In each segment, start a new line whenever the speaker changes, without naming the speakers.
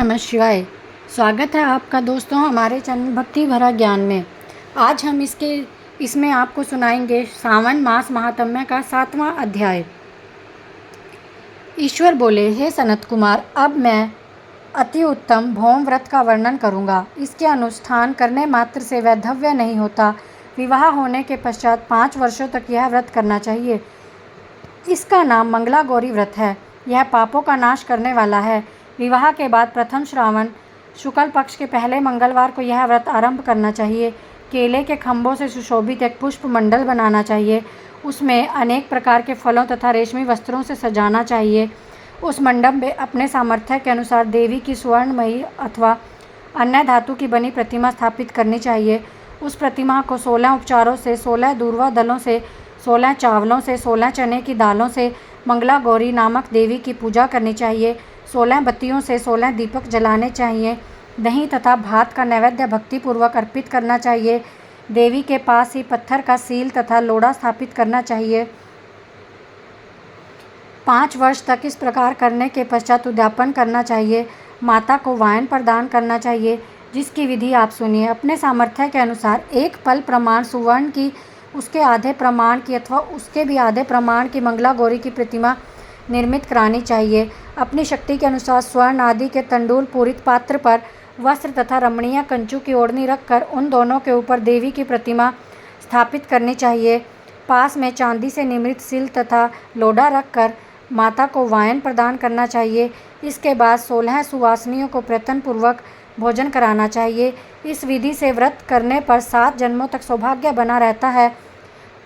नमः शिवाय। स्वागत है आपका दोस्तों हमारे चैनल भक्ति भरा ज्ञान में। आज हम इसमें आपको सुनाएंगे सावन मास महात्म्य का 7वां अध्याय। ईश्वर बोले, हे सनत कुमार, अब मैं अति उत्तम भौम व्रत का वर्णन करूँगा। इसके अनुष्ठान करने मात्र से वैधव्य नहीं होता। विवाह होने के पश्चात 5 वर्षों तक यह व्रत करना चाहिए। इसका नाम मंगला गौरी व्रत है। यह पापों का नाश करने वाला है। विवाह के बाद प्रथम श्रावण शुक्ल पक्ष के पहले मंगलवार को यह व्रत आरंभ करना चाहिए। केले के खंभों से सुशोभित एक पुष्प मंडल बनाना चाहिए। उसमें अनेक प्रकार के फलों तथा रेशमी वस्त्रों से सजाना चाहिए। उस मंडप में अपने सामर्थ्य के अनुसार देवी की स्वर्णमयी अथवा अन्य धातु की बनी प्रतिमा स्थापित करनी चाहिए। उस प्रतिमा को 16 उपचारों से, 16 दूर्वा दलों से, 16 चावलों से, 16 चने की दालों से मंगला गौरी नामक देवी की पूजा करनी चाहिए। 16 बत्तियों से 16 दीपक जलाने चाहिए। दही तथा भात का नैवेद्य भक्तिपूर्वक अर्पित करना चाहिए। देवी के पास ही पत्थर का सील तथा लोड़ा स्थापित करना चाहिए। 5 वर्ष तक इस प्रकार करने के पश्चात उद्यापन करना चाहिए। माता को वायन प्रदान करना चाहिए, जिसकी विधि आप सुनिए। अपने सामर्थ्य के अनुसार एक पल प्रमाण सुवर्ण की, उसके आधे प्रमाण की अथवा उसके भी आधे प्रमाण की मंगला गौरी की प्रतिमा निर्मित करानी चाहिए। अपनी शक्ति के अनुसार स्वर्ण आदि के तंडुल पूरित पात्र पर वस्त्र तथा रमणीय कंचू की ओढ़नी रखकर उन दोनों के ऊपर देवी की प्रतिमा स्थापित करनी चाहिए। पास में चांदी से निर्मित सिल तथा लोढ़ा रखकर माता को वायन प्रदान करना चाहिए। इसके बाद 16 सुवासिनियों को प्रयत्नपूर्वक भोजन कराना चाहिए। इस विधि से व्रत करने पर 7 जन्मों तक सौभाग्य बना रहता है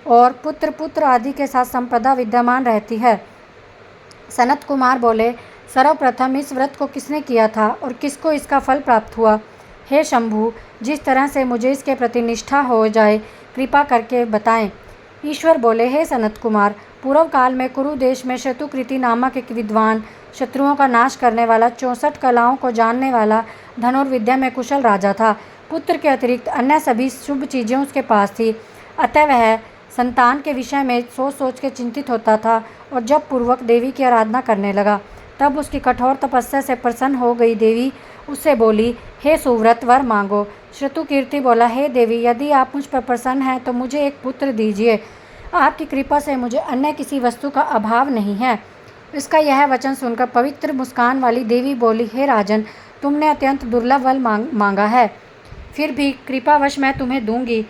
और पुत्र आदि के साथ संपदा विद्यमान रहती है। सनत कुमार बोले, सर्वप्रथम इस व्रत को किसने किया था और किसको इसका फल प्राप्त हुआ? हे शंभु, जिस तरह से मुझे इसके प्रति निष्ठा हो जाए, कृपा करके बताएं। ईश्वर बोले, हे सनत कुमार, पूर्व काल में कुरु देश में शतुकृति नामक एक विद्वान, शत्रुओं का नाश करने वाला, 64 कलाओं को जानने वाला, धनुर्विद्या में कुशल राजा था। पुत्र के अतिरिक्त अन्य सभी शुभ चीज़ें उसके पास थी। अतः वह संतान के विषय में सोच सोच के चिंतित होता था और जब पूर्वक देवी की आराधना करने लगा, तब उसकी कठोर तपस्या से प्रसन्न हो गई देवी उससे बोली, हे सुव्रत, वर मांगो। श्रुतुकीर्ति बोला, हे देवी, यदि आप मुझ पर प्रसन्न हैं तो मुझे एक पुत्र दीजिए। आपकी कृपा से मुझे अन्य किसी वस्तु का अभाव नहीं है। इसका यह वचन सुनकर पवित्र मुस्कान वाली देवी बोली, हे राजन, तुमने अत्यंत दुर्लभ वर मांगा है, फिर भी कृपावश मैं तुम्हें दूंगी।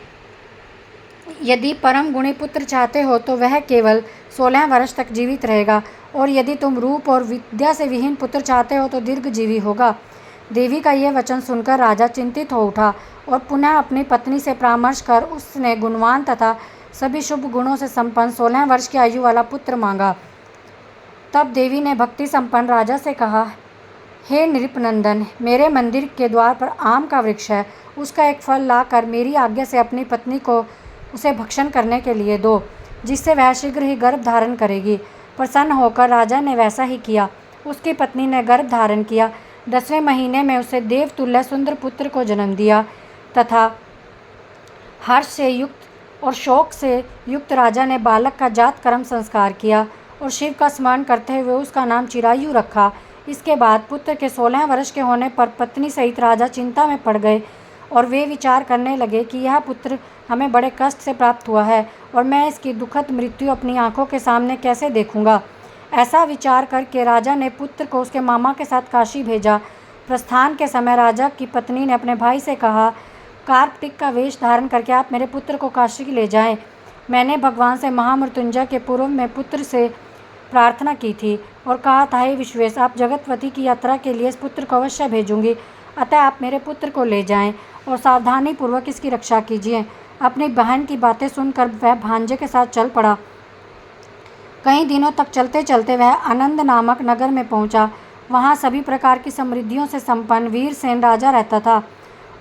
यदि परम गुणी पुत्र चाहते हो तो वह केवल 16 वर्ष तक जीवित रहेगा, और यदि तुम रूप और विद्या से विहीन पुत्र चाहते हो तो दीर्घजीवी होगा। देवी का यह वचन सुनकर राजा चिंतित हो उठा और पुनः अपनी पत्नी से परामर्श कर उसने गुणवान तथा सभी शुभ गुणों से संपन्न 16 वर्ष की आयु वाला पुत्र मांगा। तब देवी ने भक्ति संपन्न राजा से कहा, हे नृपनंदन, मेरे मंदिर के द्वार पर आम का वृक्ष है। उसका एक फल लाकर मेरी आज्ञा से अपनी पत्नी को उसे भक्षण करने के लिए दो, जिससे वह शीघ्र ही गर्भ धारण करेगी। प्रसन्न होकर राजा ने वैसा ही किया। उसकी पत्नी ने गर्भ धारण किया। 10वें महीने में उसे देवतुल्य सुंदर पुत्र को जन्म दिया तथा हर्ष से युक्त और शोक से युक्त राजा ने बालक का जात कर्म संस्कार किया और शिव का स्मरण करते हुए उसका नाम चिरायु रखा। इसके बाद पुत्र के 16 वर्ष के होने पर पत्नी सहित राजा चिंता में पड़ गए और वे विचार करने लगे कि यह पुत्र हमें बड़े कष्ट से प्राप्त हुआ है और मैं इसकी दुखद मृत्यु अपनी आंखों के सामने कैसे देखूंगा। ऐसा विचार करके राजा ने पुत्र को उसके मामा के साथ काशी भेजा। प्रस्थान के समय राजा की पत्नी ने अपने भाई से कहा, कार्तिक का वेश धारण करके आप मेरे पुत्र को काशी ले जाएं। मैंने भगवान से महामृत्युंजय के पूर्व में पुत्र से प्रार्थना की थी और कहा था, हे विश्वेश, आप जगतवती की यात्रा के लिए इस पुत्र को अवश्य भेजूंगी। अतः आप मेरे पुत्र को ले जाएं और सावधानी पूर्वक इसकी रक्षा कीजिए। अपनी बहन की बातें सुनकर वह भांजे के साथ चल पड़ा। कई दिनों तक चलते चलते वह आनंद नामक नगर में पहुंचा। वहां सभी प्रकार की समृद्धियों से संपन्न वीरसेन राजा रहता था।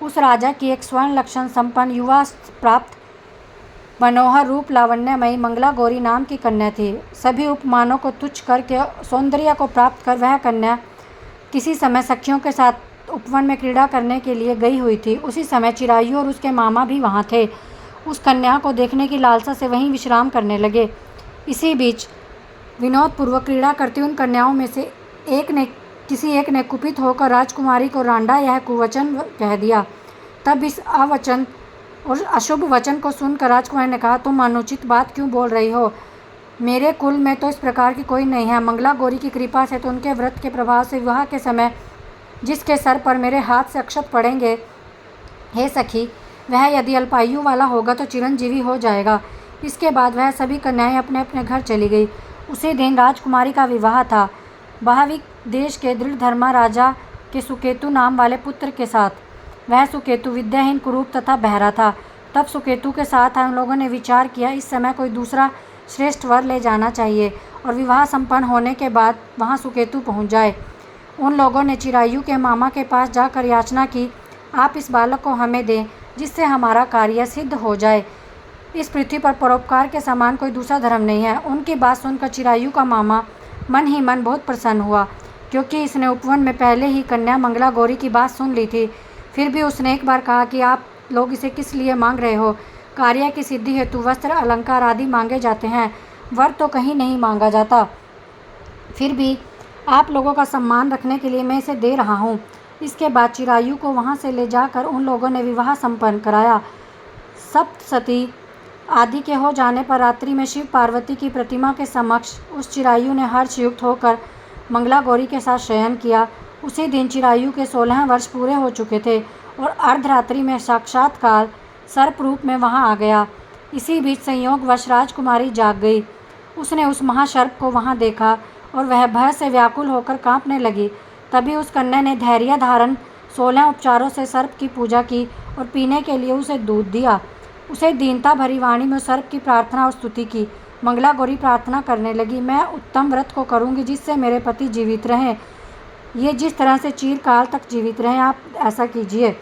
उस राजा की एक स्वर्ण लक्षण संपन्न युवा प्राप्त मनोहर रूप लावण्यमयी मंगला गौरी नाम की कन्या थी। सभी उपमानों को तुच्छ करके सौंदर्य को प्राप्त कर वह कन्या किसी समय सखियों के साथ उपवन में क्रीड़ा करने के लिए गई हुई थी। उसी समय चिरायु और उसके मामा भी वहाँ थे। उस कन्या को देखने की लालसा से वहीं विश्राम करने लगे। इसी बीच विनोदपूर्वक क्रीड़ा करती उन कन्याओं में से एक ने किसी एक ने कुपित होकर राजकुमारी को रांडा यह कुवचन कह दिया। तब इस अवचन और अशुभ वचन को सुनकर राजकुमारी ने कहा, तुम अनुचित बात क्यों बोल रही हो? मेरे कुल में तो इस प्रकार की कोई नहीं है। मंगला गौरी की कृपा से तो उनके व्रत के प्रभाव से विवाह के समय जिसके सर पर मेरे हाथ से अक्षत पड़ेंगे, हे सखी, वह यदि अल्पायु वाला होगा तो चिरंजीवी हो जाएगा। इसके बाद वह सभी कन्याएं अपने अपने घर चली गई। उसी दिन राजकुमारी का विवाह था बहाविक देश के दृढ़धर्मा राजा के सुकेतु नाम वाले पुत्र के साथ। वह सुकेतु विद्याहीन, कुरूप तथा बहरा था। तब सुकेतु के साथ हम लोगों ने विचार किया, इस समय कोई दूसरा श्रेष्ठ वर ले जाना चाहिए और विवाह संपन्न होने के बाद वहां सुकेतु पहुंच जाए। उन लोगों ने चिरायु के मामा के पास जाकर याचना की, आप इस बालक को हमें दें जिससे हमारा कार्य सिद्ध हो जाए। इस पृथ्वी पर परोपकार के समान कोई दूसरा धर्म नहीं है। उनकी बात सुनकर चिरायु का मामा मन ही मन बहुत प्रसन्न हुआ, क्योंकि इसने उपवन में पहले ही कन्या मंगला गौरी की बात सुन ली थी। फिर भी उसने एक बार कहा कि आप लोग इसे किस लिए मांग रहे हो? कार्य की सिद्धि हेतु वस्त्र, अलंकार आदि मांगे जाते हैं, वर तो कहीं नहीं मांगा जाता। फिर भी आप लोगों का सम्मान रखने के लिए मैं इसे दे रहा हूँ। इसके बाद चिरायु को वहाँ से ले जाकर उन लोगों ने विवाह संपन्न कराया। सप्तसती आदि के हो जाने पर रात्रि में शिव पार्वती की प्रतिमा के समक्ष उस चिरायु ने हर्षयुक्त होकर मंगला गौरी के साथ शयन किया। उसी दिन चिरायु के 16 वर्ष पूरे हो चुके थे और अर्धरात्रि में साक्षात्कार सर्प रूप में वहां आ गया। इसी बीच संयोगवश राजकुमारी जाग गई। उसने उस महासर्प को वहां देखा और वह भय से व्याकुल होकर कांपने लगी। तभी उस कन्या ने धैर्य धारण 16 उपचारों से सर्प की पूजा की और पीने के लिए उसे दूध दिया। उसे दीनता भरी वाणी में सर्प की प्रार्थना और स्तुति की। मंगला गौरी प्रार्थना करने लगी, मैं उत्तम व्रत को करूंगी जिससे मेरे पति जीवित रहें। ये जिस तरह से चिरकाल तक जीवित रहें, आप ऐसा कीजिए।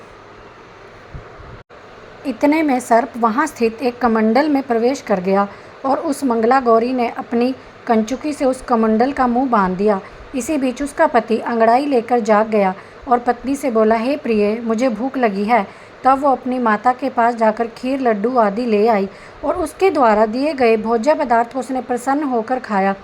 इतने में सर्प वहां स्थित एक कमंडल में प्रवेश कर गया और उस मंगला गौरी ने अपनी कंचुकी से उस कमंडल का मुंह बांध दिया। इसी बीच उसका पति अंगड़ाई लेकर जाग गया और पत्नी से बोला, हे प्रिय, मुझे भूख लगी है। तब वो अपनी माता के पास जाकर खीर, लड्डू आदि ले आई और उसके द्वारा दिए गए भोज्य पदार्थ को उसने प्रसन्न होकर खाया।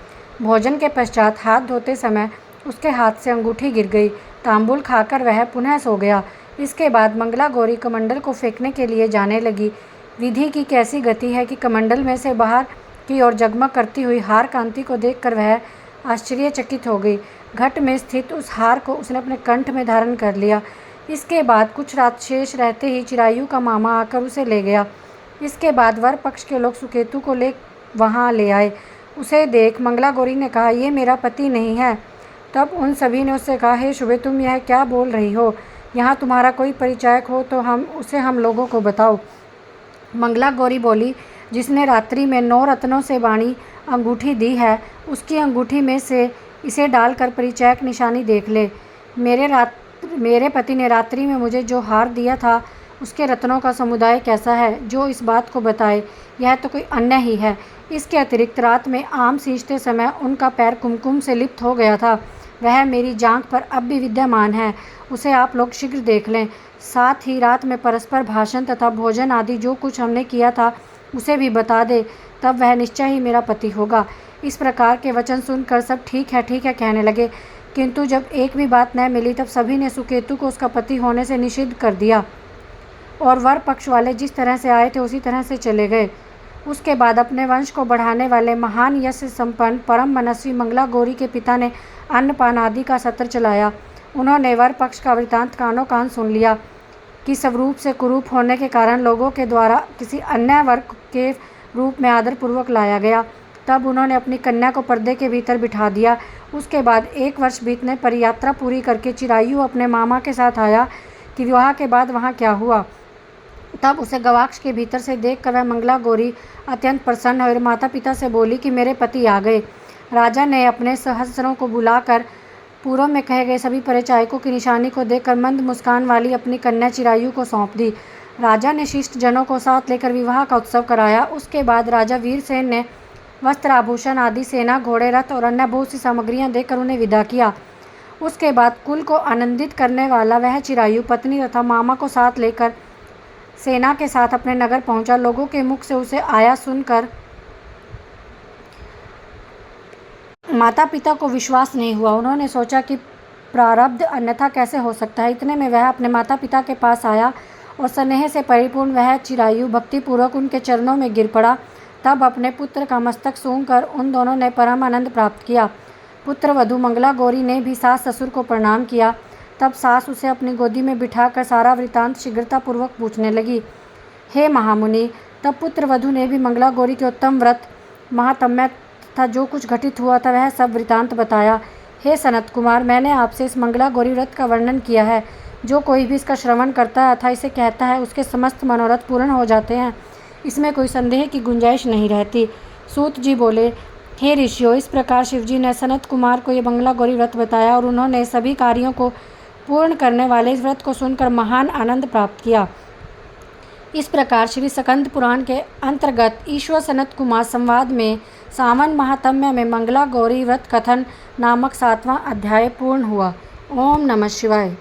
भोजन के पश्चात हाथ धोते समय उसके हाथ से अंगूठी गिर गई। तांबुल खाकर वह पुनः सो गया। इसके बाद मंगला गौरी कमंडल को फेंकने के लिए जाने लगी। विधि की कैसी गति है कि कमंडल में से बाहर की ओर जगमग करती हुई हार कांति को देखकर वह आश्चर्यचकित हो गई। घट में स्थित उस हार को उसने अपने कंठ में धारण कर लिया। इसके बाद कुछ रात शेष रहते ही चिरायु का मामा आकर उसे ले गया। इसके बाद वर पक्ष के लोग सुकेतु को वहाँ ले आए। उसे देख मंगला गौरी ने कहा, ये मेरा पति नहीं है। तब उन सभी ने उससे कहा, हे शुभे, तुम यह क्या बोल रही हो? यहाँ तुम्हारा कोई परिचायक हो तो हम लोगों को बताओ। मंगला गौरी बोली, जिसने रात्रि में 9 रत्नों से बाणी अंगूठी दी है, उसकी अंगूठी में से इसे डालकर परिचायक निशानी देख ले। मेरे पति ने रात्रि में मुझे जो हार दिया था उसके रत्नों का समुदाय कैसा है, जो इस बात को बताए। यह तो कोई अन्य ही है। इसके अतिरिक्त रात में आम सींचते समय उनका पैर कुमकुम से लिप्त हो गया था। वह मेरी जांघ पर अब भी विद्यमान है। उसे आप लोग शीघ्र देख लें। साथ ही रात में परस्पर भाषण तथा भोजन आदि जो कुछ हमने किया था उसे भी बता दे, तब वह निश्चय ही मेरा पति होगा। इस प्रकार के वचन सुनकर सब ठीक है कहने लगे, किंतु जब एक भी बात न मिली तब सभी ने सुकेतु को उसका पति होने से निषिद्ध कर दिया और वर पक्ष वाले जिस तरह से आए थे उसी तरह से चले गए। उसके बाद अपने वंश को बढ़ाने वाले महान यश संपन्न परम मनस्वी मंगला गौरी के पिता ने अन्नपान आदि का सत्र चलाया। उन्होंने वर पक्ष का वृतांत कानों कान सुन लिया कि स्वरूप से कुरूप होने के कारण लोगों के द्वारा किसी अन्य वर्ग के रूप में आदरपूर्वक लाया गया। तब उन्होंने अपनी कन्या को पर्दे के भीतर बिठा दिया। उसके बाद 1 वर्ष बीतने पर यात्रा पूरी करके चिरायु अपने मामा के साथ आया कि विवाह के बाद वहाँ क्या हुआ। तब उसे गवाक्ष के भीतर से देखकर वह मंगला गौरी अत्यंत प्रसन्न और माता पिता से बोली कि मेरे पति आ गए। राजा ने अपने सहस्त्रों को बुलाकर पूर्व में कहे गए सभी परिचायकों की निशानी को देखकर मंद मुस्कान वाली अपनी कन्या चिरायु को सौंप दी। राजा ने शिष्ट जनों को साथ लेकर विवाह का उत्सव कराया। उसके बाद राजा वीरसेन ने वस्त्र, आभूषण आदि, सेना, घोड़े, रथ और अन्य बहुत सी सामग्रियां देकर उन्हें विदा किया। उसके बाद कुल को आनंदित करने वाला वह चिरायु पत्नी तथा मामा को साथ लेकर सेना के साथ अपने नगर पहुंचा। लोगों के मुख से उसे आया सुनकर माता पिता को विश्वास नहीं हुआ। उन्होंने सोचा कि प्रारब्ध, अन्यथा कैसे हो सकता है। इतने में वह अपने माता पिता के पास आया और स्नेह से परिपूर्ण वह चिरायु भक्तिपूर्वक उनके चरणों में गिर पड़ा। तब अपने पुत्र का मस्तक सूंघकर उन दोनों ने परम आनंद प्राप्त किया। पुत्र वधू मंगला गौरी ने भी सास ससुर को प्रणाम किया। तब सास उसे अपनी गोदी में बिठाकर सारा वृतांत शीघ्रतापूर्वक पूछने लगी। हे महामुनि, तब पुत्र वधू ने भी मंगला गौरी के उत्तम व्रत, महात्म्य तथा जो कुछ घटित हुआ था वह सब वृतांत बताया। हे सनत कुमार, मैंने आपसे इस मंगला गौरी व्रत का वर्णन किया है। जो कोई भी इसका श्रवण करता है अथवा इसे कहता है उसके समस्त मनोरथ पूर्ण हो जाते हैं, इसमें कोई संदेह की गुंजाइश नहीं रहती। सूत जी बोले, हे ऋषियों, इस प्रकार शिवजी ने सनत कुमार को ये मंगला गौरी व्रत बताया और उन्होंने सभी कार्यों को पूर्ण करने वाले इस व्रत को सुनकर महान आनंद प्राप्त किया। इस प्रकार श्री स्कंद पुराण के अंतर्गत ईश्वर सनत कुमार संवाद में सावन महात्म्य में मंगला गौरी व्रत कथन नामक 7वां अध्याय पूर्ण हुआ। ओम नमः शिवाय।